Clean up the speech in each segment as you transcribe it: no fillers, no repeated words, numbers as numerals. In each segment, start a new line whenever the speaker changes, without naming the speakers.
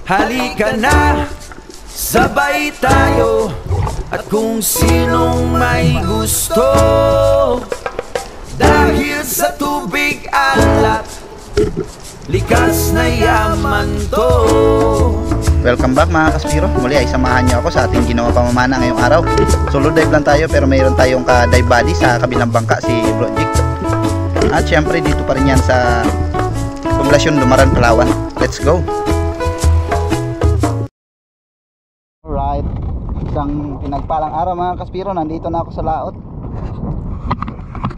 Halika na, sabay tayo. At kung sinong may gusto, dahil sa tubig alat, likas na yaman to.
Welcome back mga kaspiro. Muli ay samahan niyo ako sa ating ginawa pamamana ngayong araw. Solo dive lang tayo pero mayroon tayong ka-dive buddy sa kabilang bangka, si Bro Jig. At syempre dito pa rin yan sa Poblasyon Dumaran, Palawan. Let's go! Alright, isang pinagpalang araw mga kaspiro. Nandito na ako sa laot.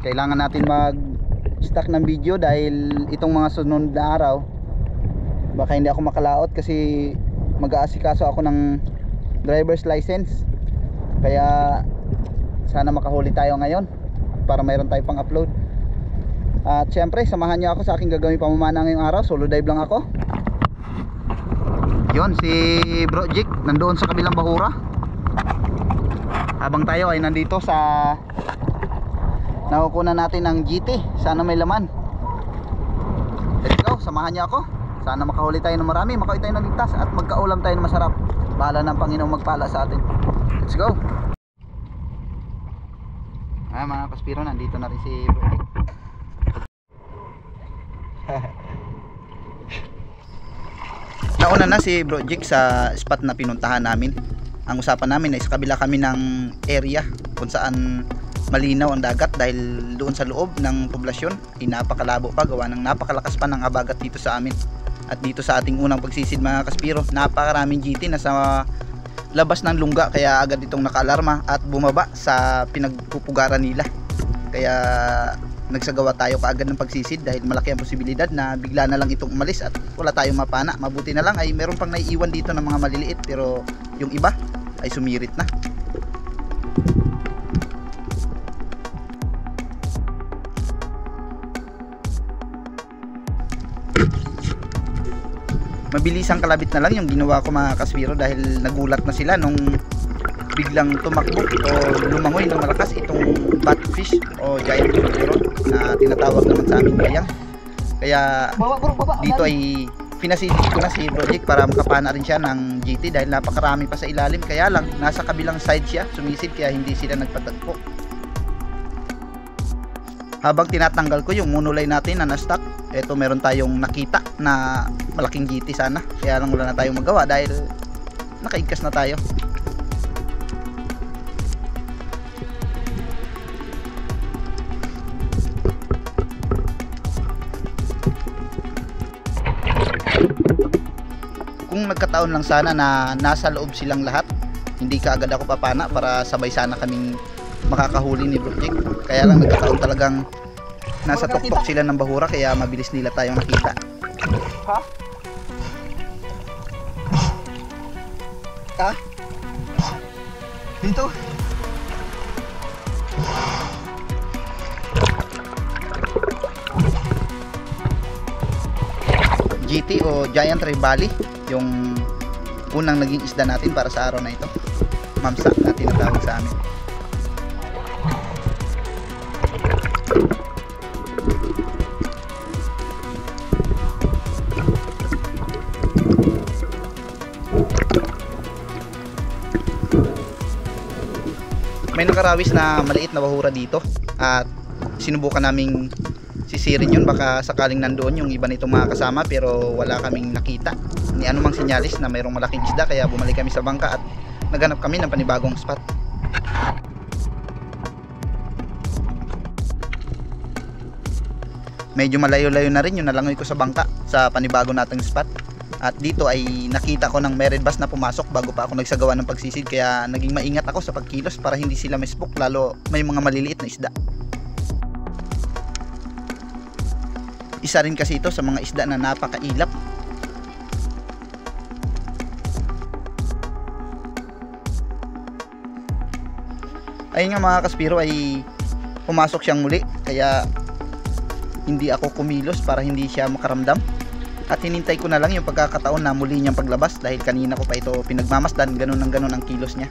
Kailangan natin mag-stack ng video dahil itong mga sunod na araw baka hindi ako makalaot kasi mag-aasikaso ako ng driver's license. Kaya sana makahuli tayo ngayon para mayroon tayo pang upload. At syempre samahan niyo ako sa aking gagawin pamamana ngayong araw. Solo dive lang ako. Yon si Bro Jig nandoon sa kabilang bahura, habang tayo ay nandito sa nakukunan natin ng GT. Sana may laman. Let's go, samahan niyo ako. Sana makahuli tayo ng marami, makauwi tayo ng ligtas at magkaulam tayo ng masarap. Bahala ng Panginoon magpala sa atin. Let's go. Mga kaspiro, nandito na rin si Bro Jig. Nauna na si Bro Jig sa spot na pinuntahan namin. Ang usapan namin ay sa kabila kami ng area kung saan malinaw ang dagat dahil doon sa loob ng poblasyon ay napakalabo pa gawa ng napakalakas pa ng habagat dito sa amin. At dito sa ating unang pagsisid mga kaspiro, napakaraming GT na sa labas ng lungga, kaya agad itong nakaalarma at bumaba sa pinagpupugaran nila. Kaya nagsagawa tayo kaagad ng pagsisid dahil malaki ang posibilidad na bigla na lang itong umalis at wala tayong mapana. Mabuti na lang ay meron pang naiiwan dito ng mga maliliit pero yung iba ay sumirit na. Mabilis ang kalabit na lang yung ginawa ko mga kaswiro dahil nagulat na sila nung biglang tumakbo o lumangoy ng malakas itong batfish o giant turtle na tinatawag naman sa aming bayang. Kaya dito ay pinasilip ko na si Bro Jig para makapana rin siya ng GT dahil napakarami pa sa ilalim. Kaya lang nasa kabilang side siya sumisid kaya hindi sila nagpatagpo. Habang tinatanggal ko yung monolay natin na na-stack, eto meron tayong nakita na malaking GT sana. Kaya lang wala na tayong magawa dahil nakaigkas na tayo. Kung nagkataon lang sana na nasa loob silang lahat, hindi kaagad ako papana para sabay sana kaming makakahuli ni Bro Jig. Kaya lang nagkataon talagang nasa tuktok sila ng bahura kaya mabilis nila tayong nakita. Ha? Ha? Dito? GT o Giant Trevally yung unang naging isda natin para sa araw na ito. Mamsa na tinatawag sa amin. May nakarawis na maliit na bahura dito at sinubukan naming sisirin yun, baka sakaling nandoon yung iba nitong mga kasama, pero wala kaming nakita ni anumang sinyalis na mayroong malaking isda. Kaya bumalik kami sa bangka at naghanap kami ng panibagong spot. Medyo malayo-layo na rin yung nalangoy ko sa bangka sa panibago nating spot. At dito ay nakita ko ng mered bass na pumasok bago pa ako nagsagawa ng pagsisid, kaya naging maingat ako sa pagkilos para hindi sila mespook, lalo may mga maliliit na isda. Isa rin kasi ito sa mga isda na napakailap. Ayun nga mga kaspiro, ay pumasok siyang muli kaya hindi ako kumilos para hindi siya makaramdam. At hinintay ko na lang yung pagkakataon na muli niyang paglabas dahil kanina ko pa ito pinagmamasdan, ganun ang kilos niya.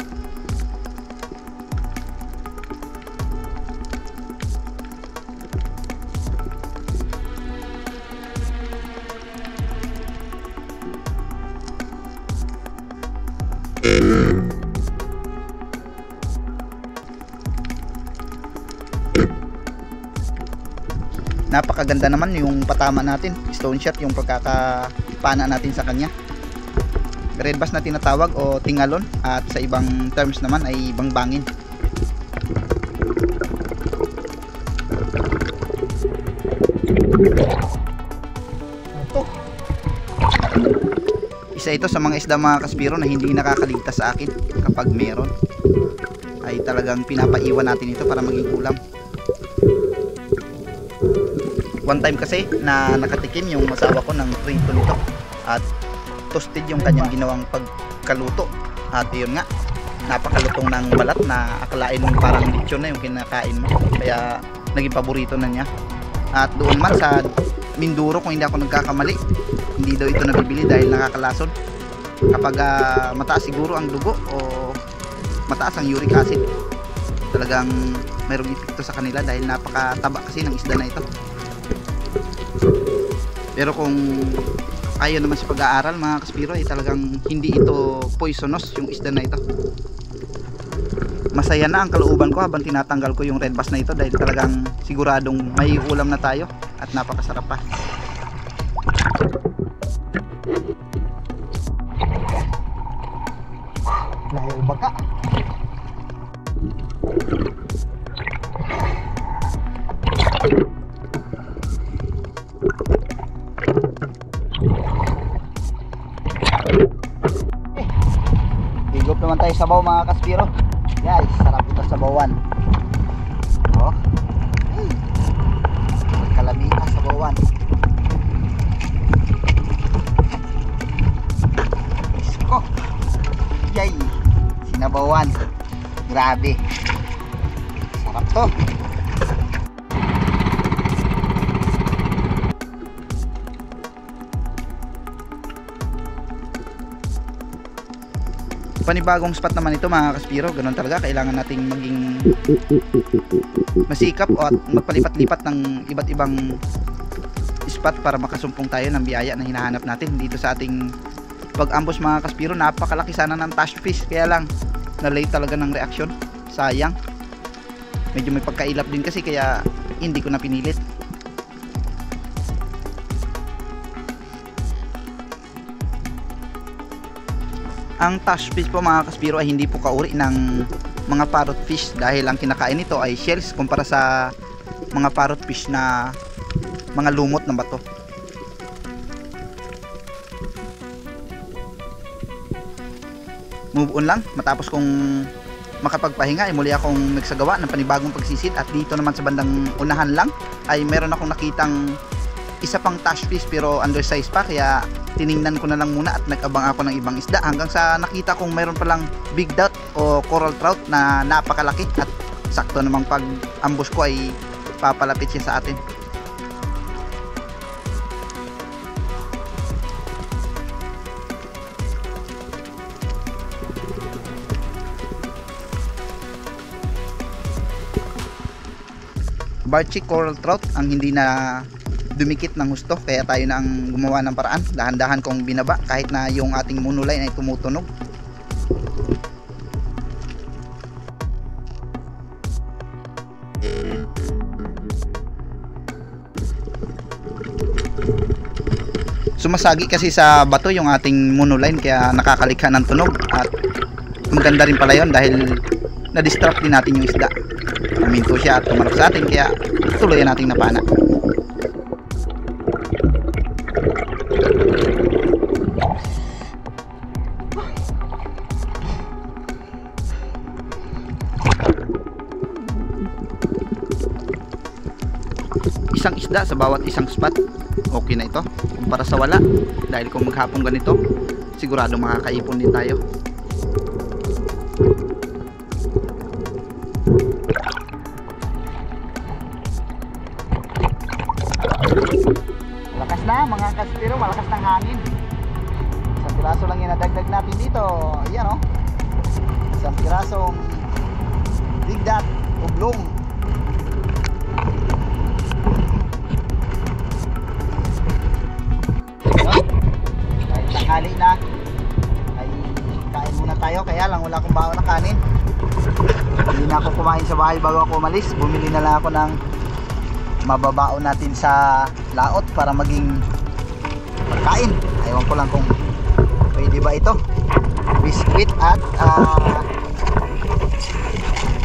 Napakaganda naman yung patama natin, stone shot yung pagkakapana natin sa kanya. Red bass na tinatawag o tingalon, at sa ibang terms naman ay bangbangin. Ito. Isa ito sa mga isda mga kaspiro na hindi nakakaligtas sa akin. Kapag meron ay talagang pinapaiwan natin ito para maging ulam. One time kasi na nakatikim yung asawa ko ng prito nito at toasted yung kanyang ginawang pagkaluto, at yun nga, napakalutong ng balat na akalain mo parang lechon na yung kinakain mo, kaya naging paborito na niya. At doon man sa Mindoro, kung hindi ako nagkakamali, hindi daw ito nabibili dahil nakakalason kapag mataas siguro ang dugo o mataas ang uric acid. Talagang mayroong epekto sa kanila dahil napakataba kasi ng isda na ito. Pero kung ayaw naman sa pag-aaral mga kaspiro, ay talagang hindi ito poisonous yung isda na ito. Masaya na ang kalooban ko habang tinatanggal ko yung red bass na ito dahil talagang siguradong may ulam na tayo at napakasarap pa. Lahil baka. Higop naman tayo sabaw mga kaspiro. Guys, sarap ito sabawan. Oh. Kalabita sabawan. Isko. Yay. Sinabawan. Grabe. Sarap to. Panibagong spot naman ito mga kaspiro. Ganun talaga, kailangan nating maging masikap at magpalipat-lipat ng iba't ibang spot para makasumpong tayo ng biyaya na hinahanap natin dito sa ating pag-ambush mga kaspiro. Napakalaki sana ng tash fish, kaya lang na-late talaga ng reaction, sayang. Medyo may pagkailap din kasi kaya hindi ko na pinilit. Ang tash fish po mga kaspiro ay hindi po kauri ng mga parrot fish dahil ang kinakain nito ay shells kumpara sa mga parrot fish na mga lumot na bato. Move on lang, matapos kong makapagpahinga ay muli akong nagsagawa ng panibagong pagsisid, at dito naman sa bandang unahan lang ay meron akong nakitang isa pang tash fish pero undersized pa, kaya tiningnan ko na lang muna at nag-abang ako ng ibang isda hanggang sa nakita kong mayroon palang big dot o coral trout na napakalaki, at sakto namang pag ambush ko ay papalapit siya sa atin. Barchi coral trout ang hindi na dumikit ng husto, kaya tayo na ang gumawa ng paraan. Dahan-dahan kong binaba kahit na yung ating monoline ay tumutunog. Sumasagi kasi sa bato yung ating monoline kaya nakakalikha ng tunog, at maganda rin pala yun dahil na-distract din natin yung isda. Huminto siya at tumalak sa atin kaya tuloy nating napana. Isang isda sa bawat isang spot, okay na ito kumpara sa wala, dahil kung maghapon ganito sigurado makakaipon din tayo. Malakas na mga kaspiro, malakas ng hangin. Isang piraso lang yung nadagdag natin dito. Ayan o, isang pirasong big dot oblong. Tanghali na ay kain muna tayo, kaya lang wala akong baon na kanin. Hindi na ako kumain sa bahay bago ako umalis. Bumili na lang ako ng mababaon natin sa laot para maging pagkain. Ewan ko lang kung pwede ba ito. Biscuit at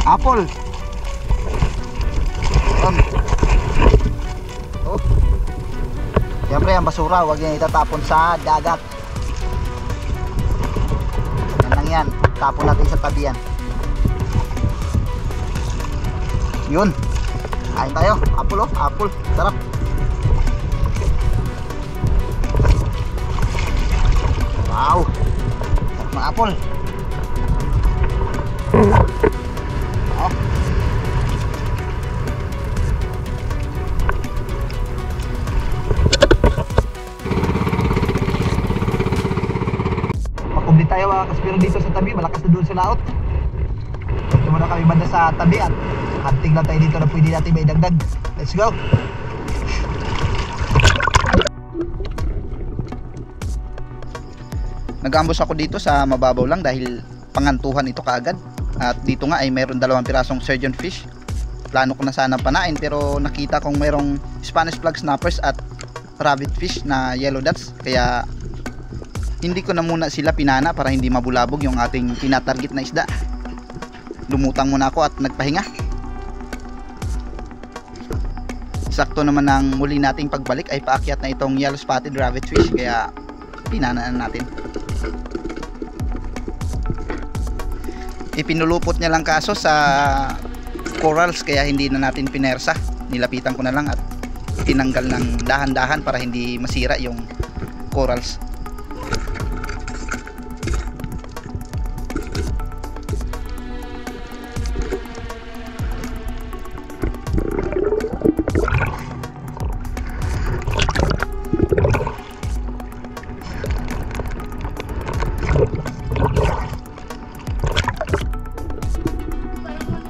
apple. Yun. Oh. Siyempre ang basura huwag yan itatapon sa dagat. Yan lang yan, tapon natin sa tabi yan. Yun, kain tayo. Apple, oh, apple, sarap. Wow, sarap ng apple. Oh. Makumplit tayo mga kaspiro dito sa tabi. Malakas na doon sa laot. Ito muna kami banda sa tabi at hunting lang tayo dito na pwede natin may dagdag. Let's go! Nag-ambos ako dito sa mababaw lang dahil pangantuhan ito kaagad. At dito nga ay mayroon 2 pirasong surgeon fish. Plano ko na sana panain pero nakita kong mayroong Spanish flag snappers at rabbit fish na yellow dots. Kaya hindi ko na muna sila pinana para hindi mabulabog yung ating tinatarget na isda. Lumutang muna ako at nagpahinga. Sakto naman ang muli nating pagbalik ay paakyat na itong yellow spotted rabbit fish kaya pinanaan natin. Ipinulupot niya lang kaso sa corals kaya hindi na natin pinersa. Nilapitan ko na lang at tinanggal ng dahan-dahan para hindi masira yung corals.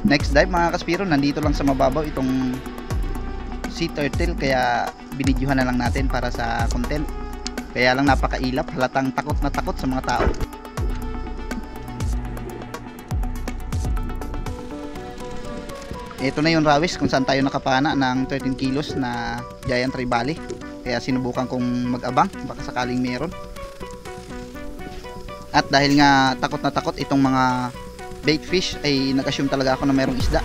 Next dive mga kaspiro, nandito lang sa mababaw itong sea turtle kaya binidyohan na lang natin para sa content. Kaya lang napakailap, halatang takot na takot sa mga tao. Ito na yung rawis kung saan tayo nakapana ng 13 kilos na giant tribali. Kaya sinubukan kong mag-abang, baka sakaling meron. At dahil nga takot na takot itong mga bait fish ay nag-assume talaga ako na mayroong isda.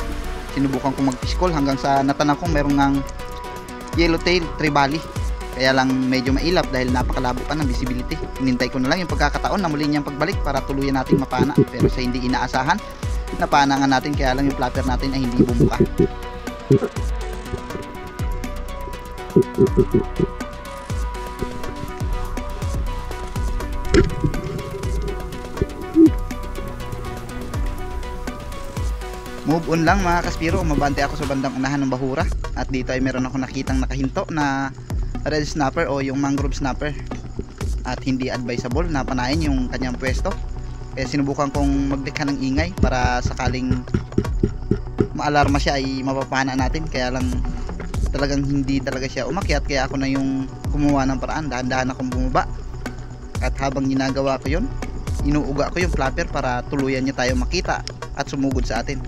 Sinubukan kong mag-fish call hanggang sa natanaw kong mayroong ng yellowtail tribali. Kaya lang medyo mailap dahil napakalabo pa ng visibility. Hinintay ko na lang yung pagkakataon na muli niyang pagbalik para tuluyan nating mapana. Pero sa hindi inaasahan, napana nga natin kaya lang yung flapper natin ay hindi bumuka. Move on lang mga kaspiro, mabante ako sa bandang unahan ng bahura. At dito ay meron ako nakitang nakahinto na red snapper o yung mangrove snapper. At hindi advisable na panain yung kanyang pwesto. Kaya sinubukan kong magdekha ng ingay para sakaling maalarma siya ay mapapana natin. Kaya lang talagang hindi talaga siya umakyat. Kaya ako na yung gumawa ng paraan, dahan-dahan akong bumaba. At habang ginagawa ko yun, inuuga ko yung flapper para tuluyan niya tayo makita at sumugod sa atin.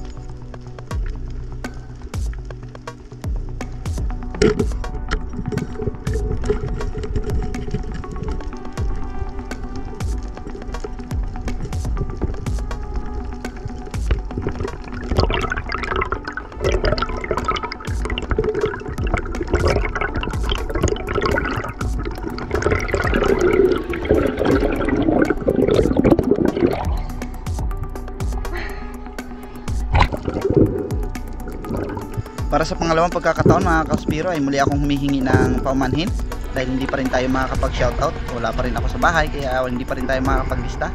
Para sa pangalawang pagkakataon mga kaspiro ay muli akong humihingi ng paumanhin dahil hindi pa rin tayo makakapag shoutout, wala pa rin ako sa bahay kaya hindi pa rin tayo makakapaglista.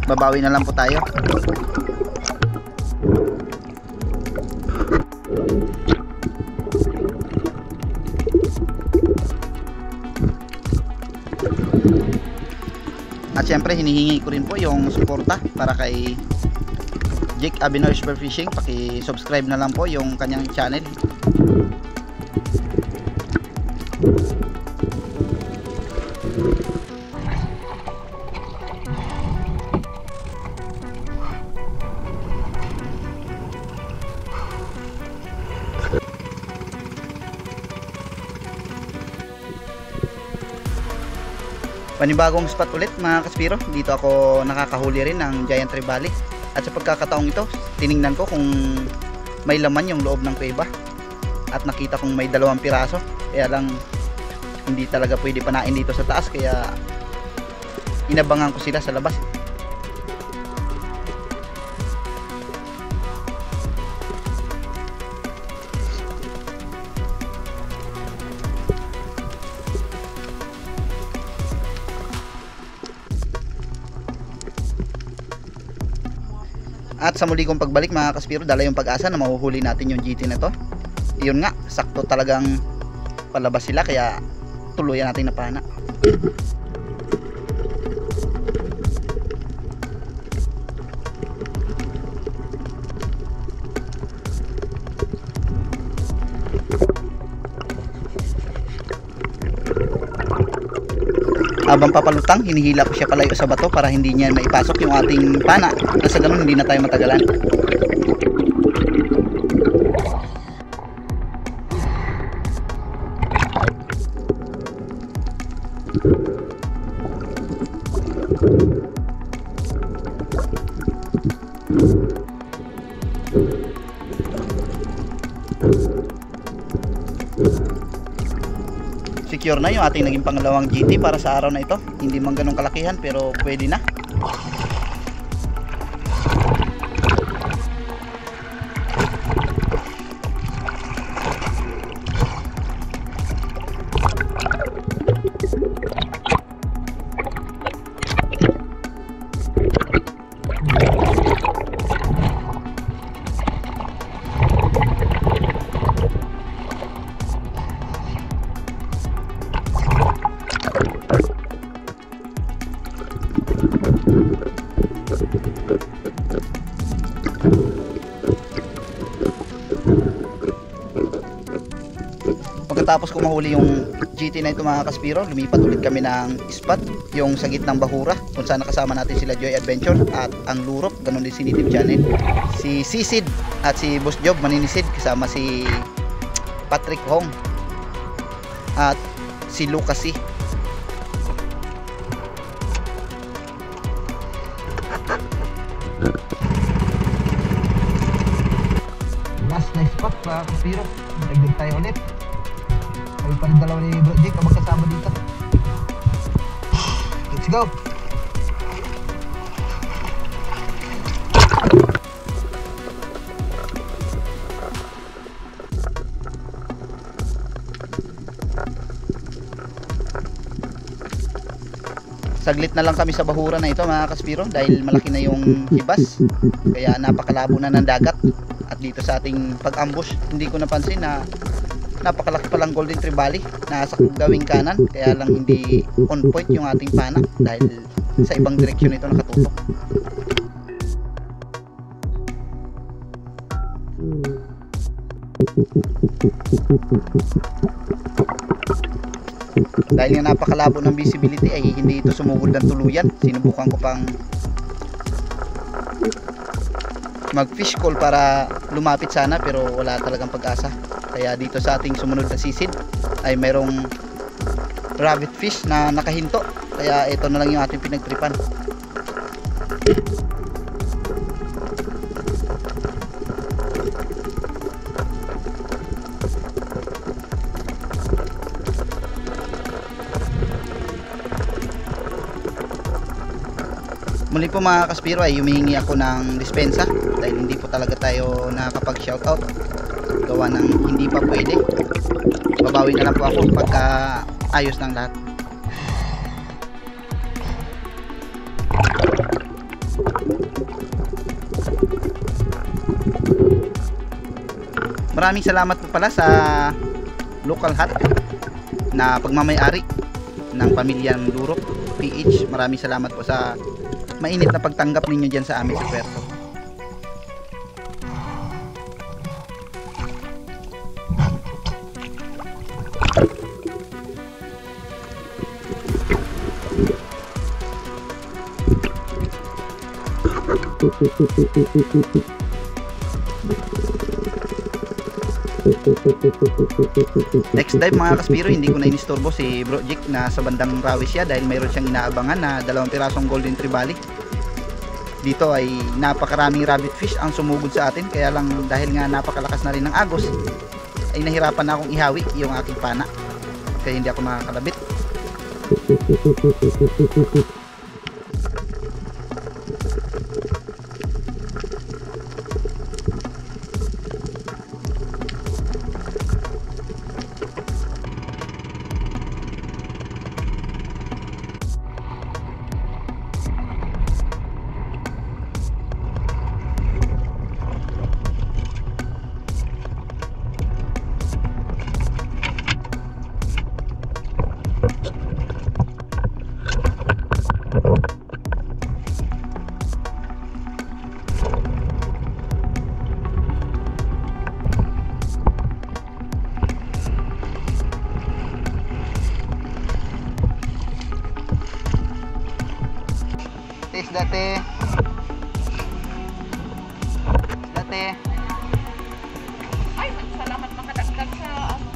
Babawi na lang po tayo. At syempre hinihingi ko rin po yung suporta para kay Jake Abinoy Spearfishing. Paki-subscribe na lang po yung kanyang channel. Panibagong spot ulit mga kaspiro. Dito ako nakakahuli rin ng giant trevally. At sa pagkakataong ito, tiningnan ko kung may laman yung loob ng kuweba. At nakita kong may 2 piraso. Kaya lang hindi talaga pwede panain dito sa taas, kaya inabangan ko sila sa labas. At sa muli kong pagbalik mga kaspiro, dala yung pag-asa na mahuhuli natin yung GT na to. Yun nga, sakto talagang palabas sila, kaya tuluyan natin napana. Habang papalutang, hinihila ko siya palayo sa bato para hindi niya maipasok yung ating pana. Nasa ganun hindi na tayo matagalan. Secure na yung ating naging pangalawang GT para sa araw na ito. Hindi man ganun kalakihan pero pwede na. Pagkatapos ko mahuli yung GT na ito mga kaspiro, lumipat ulit kami ng spot, yung sa gitnang Bahura, kung saan nakasama natin sila Joy Adventure at ang Lurop, ganun din si Native Channel, si Sisid at si Boss Job Maninisid, kasama si Patrick Hong at si Lucas C. Last na spot mga kaspiro, nagdag tayo ulit. Ay pa rin dalawa ni Bro Jake na magkasama dito. Let's go! Saglit na lang kami sa Bahura na ito mga kaspiro dahil malaki na yung hibas, kaya napakalabo na ng dagat. At dito sa ating pag-ambush, hindi ko napansin na napakalaki palang golden trevally na sa gawing kanan, kaya lang hindi on point yung ating pana dahil sa ibang direksyon ito nakatutok. Dahil nga napakalabo ng visibility ay hindi ito sumugod ng tuluyan. Sinubukan ko pang mag fish call para lumapit sana pero wala talagang pag-asa. Kaya dito sa ating sumunod na sisid ay mayroong rabbit fish na nakahinto, kaya ito na lang yung ating pinagtripan. Muli po mga kaspiro ay humihingi ako ng dispensa dahil hindi po talaga tayo nakapag shoutout, gawa ng hindi pa pwede. Babawi na lang po ako pagka ayos ng lahat. Maraming salamat po pala sa local hut na pagmamay-ari ng pamilyang Lurop PH. Maraming salamat po sa mainit na pagtanggap ninyo dyan sa amin sa Puerto. Next dive mga kaspiro, hindi ko na inistorbo si Bro Jik na sa bandang rawis siya dahil mayroon siyang inaabangan na 2 pirasong golden trevally. Dito ay napakaraming rabbit fish ang sumugod sa atin, kaya lang dahil nga napakalakas na rin ng agos ay nahirapan na akong ihawi yung aking pana, kaya hindi ako makakalabit. Dati
Ay, salamat makadagdag sa ano.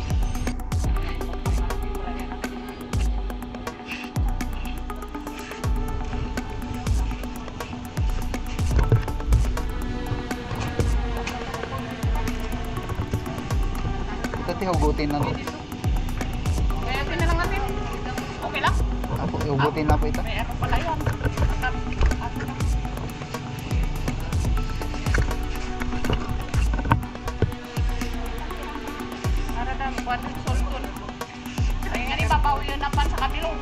Dati hugutin na ito.
Kaya pinalang natin. Okay lang?
Hugutin na po ito.
May ano pala yun. Para na, buwan ng soltun. Ay nga ni papaw yun napan sa kabilong.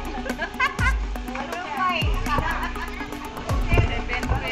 Ano yung may? 7, 4.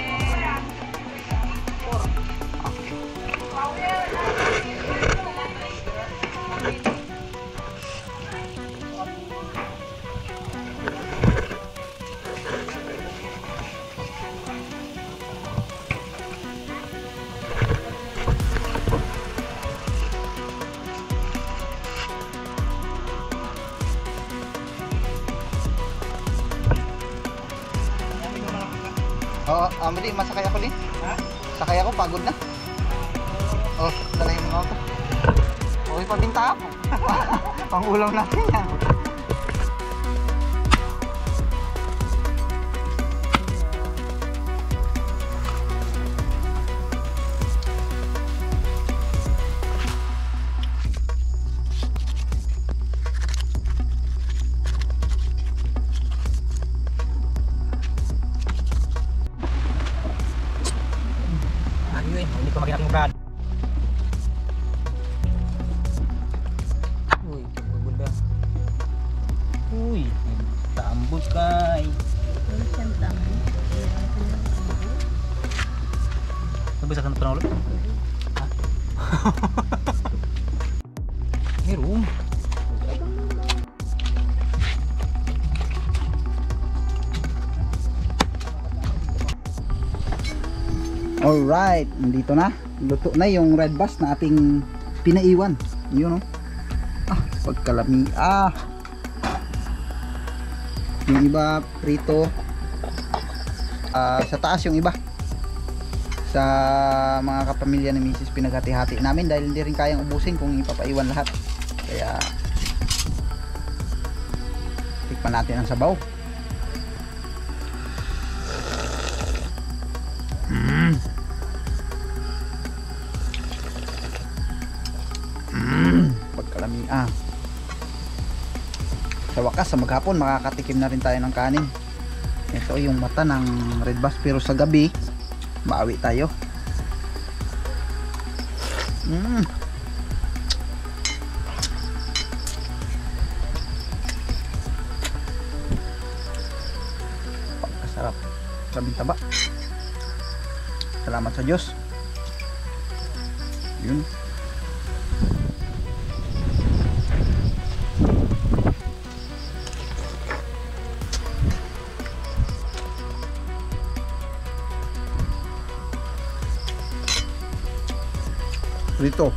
Oo, Amali, masakay ako din. Ha? Sakay ako, pagod na. Oh, dalahin mo ako. Okay, pabinta ako. Pang ulam natin yan.
Hindi ko makita mo Brad. Uy, pagbunda. Uy, tambos kay. Nabisa ka na panalo? Ha? Meron.
Alright, nandito na. Luto na yung red bass na ating pinaiwan. Yun, oh. Pagkalami. Yung iba prito. Sa taas yung iba. Sa mga kapamilya ni Mrs. pinaghati-hati namin dahil hindi rin kayang ubusin kung ipapaiwan lahat. Kaya tikman natin ang sabaw. Pagkalami. Sa wakas, sa maghapon makakatikim na rin tayo ng kanin. Ito yung mata ng red bass, pero sa gabi maawi tayo. Pagkasarap. Sabing taba. Salamat sa Diyos. Yun. Prito.